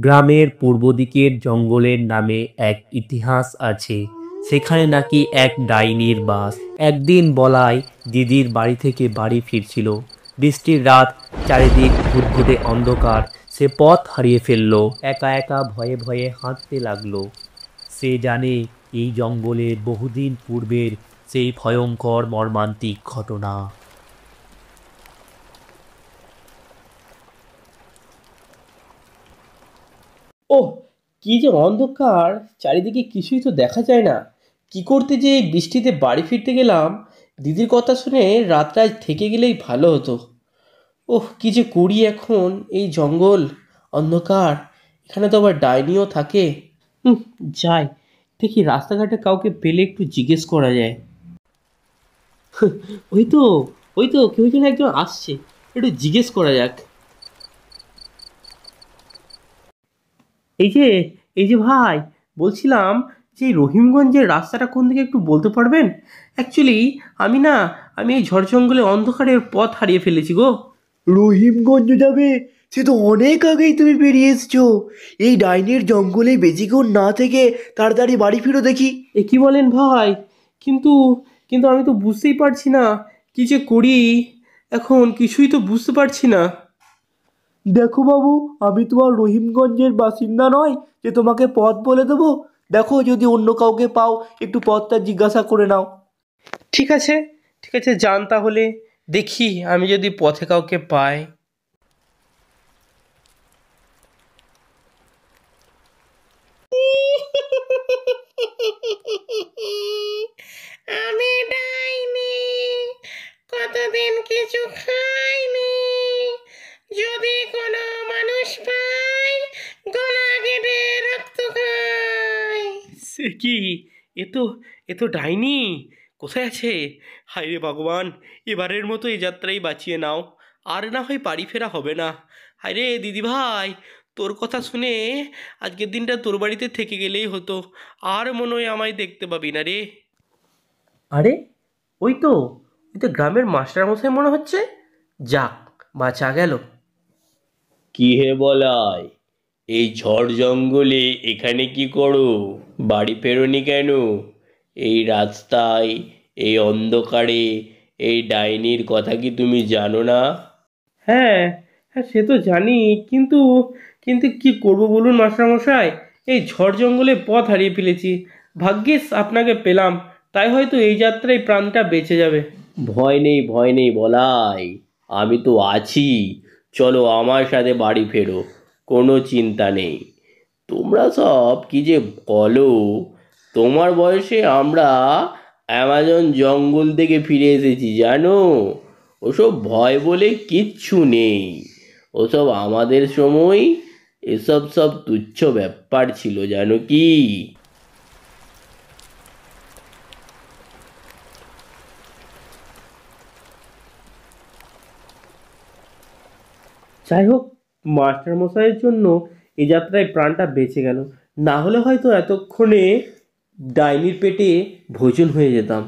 গ্রামের পূর্ব দিকের জঙ্গলের নামে এক ইতিহাস আছে। সেখানে নাকি এক ডাইনির বাস। একদিন বলাই দিদির বাড়ি থেকে বাড়ি ফিরছিল। বৃষ্টির রাত, চারিদিক ঘুটঘুটে অন্ধকার। সে পথ হারিয়ে ফেলল, একা একা ভয়ে ভয়ে হাঁটতে লাগলো। সে জানে এই জঙ্গলে বহুদিন পূর্বের সেই ভয়ঙ্কর মর্মান্তিক ঘটনা। ওহ, কি যে অন্ধকার! চারিদিকে কিছুই তো দেখা যায় না। কি করতে যে এই বৃষ্টিতে বাড়ি ফিরতে গেলাম? দিদির কথা শুনে রাতটা আজ থেকে গেলেই ভালো হতো। ওহ, কি যে করি এখন! এই জঙ্গল, অন্ধকার, এখানে তো আবার ডাইনিও থাকে। হুম, যাই দেখি রাস্তাঘাটে কাউকে পেলে একটু জিজ্ঞেস করা যায়। ওই তো, ওই তো কেউ যেন একজন আসছে, একটু জিজ্ঞেস করা যাক। এই যে, এই যে ভাই, বলছিলাম যে এই রহিমগঞ্জের রাস্তাটা কোন দিকে একটু বলতে পারবেন? অ্যাকচুয়ালি আমি এই ঝড় জঙ্গলে অন্ধকারের পথ হারিয়ে ফেলেছি গো। রহিমগঞ্জ যাবে? সে তো অনেক আগেই তুমি বেরিয়ে এসছো। এই ডাইনের জঙ্গলে বেশিক্ষণ না থেকে তাড়াতাড়ি বাড়ি ফিরো দেখি। এ কি বলেন ভাই? কিন্তু কিন্তু আমি তো বুঝতেই পারছি না কি যে করি। এখন কিছুই তো বুঝতে পারছি না। দেখো বাবু, আমি তোমার রহিমগঞ্জের বাসিন্দা নয় যে তোমাকে পথ বলে দেবো। দেখো যদি অন্য কাউকে পাও, একটু পথটা জিজ্ঞাসা করে নাও। ঠিক আছে, ঠিক আছে, যান তাহলে। দেখি আমি যদি পথে কাউকে পাই। আমি ডাইনি, কতদিন কিছু খাইনি। যদি কোনো মানুষ পাই, গলা কেটে রক্ত খাই। সে কি? এ তো এ তো ডাইনি! কোথায় আছে? হায় রে ভগবান, এবারের মতো এই যাত্রাই বাঁচিয়ে নাও। আর না হয় বাড়ি ফেরা হবে না। হায় রে দিদি ভাই, তোর কথা শুনে আজকের দিনটা তোর বাড়িতে থেকে গেলেই হতো। আর মনে হয় আমায় দেখতে পাবি না রে। আরে, ওই তো গ্রামের মাস্টারমশাই মনে হচ্ছে। যাক, বাঁচা গেল। কি হে বলাই, এই ঝড় জঙ্গলে এখানে কি করো? বাড়ি ফেরোনি কেন? এই রাস্তায়, এই অন্ধকারে, এই ডাইনির কথা কি তুমি জানো না? হ্যাঁ, হ্যাঁ, সে তো জানি। কিন্তু কিন্তু কি করব বলুন মাস্টারমশাই? এই ঝড় জঙ্গলে পথ হারিয়ে ফেলেছি। ভাগ্যিস আপনাকে পেলাম, তাই হয়তো এই যাত্রায় প্রাণটা বেঁচে যাবে। ভয় নেই, ভয় নেই বলাই, আমি তো আছি। চলো আমার সাথে বাড়ি ফেরো, কোনো চিন্তা নেই। তোমরা সব কি যে বলো! তোমার বয়সে আমরা অ্যামাজন জঙ্গল থেকে ফিরে এসেছি জানো। ওসব ভয় বলে কিচ্ছু নেই। ওসব আমাদের সময় এসব সব তুচ্ছ ব্যাপার ছিল জানো কি। যাই হোক, মাস্টারমশাইয়ের জন্য এই যাত্রায় প্রাণটা বেঁচে গেল। না হলে হয়তো এতক্ষণে ডাইনির পেটে ভোজন হয়ে যেতাম।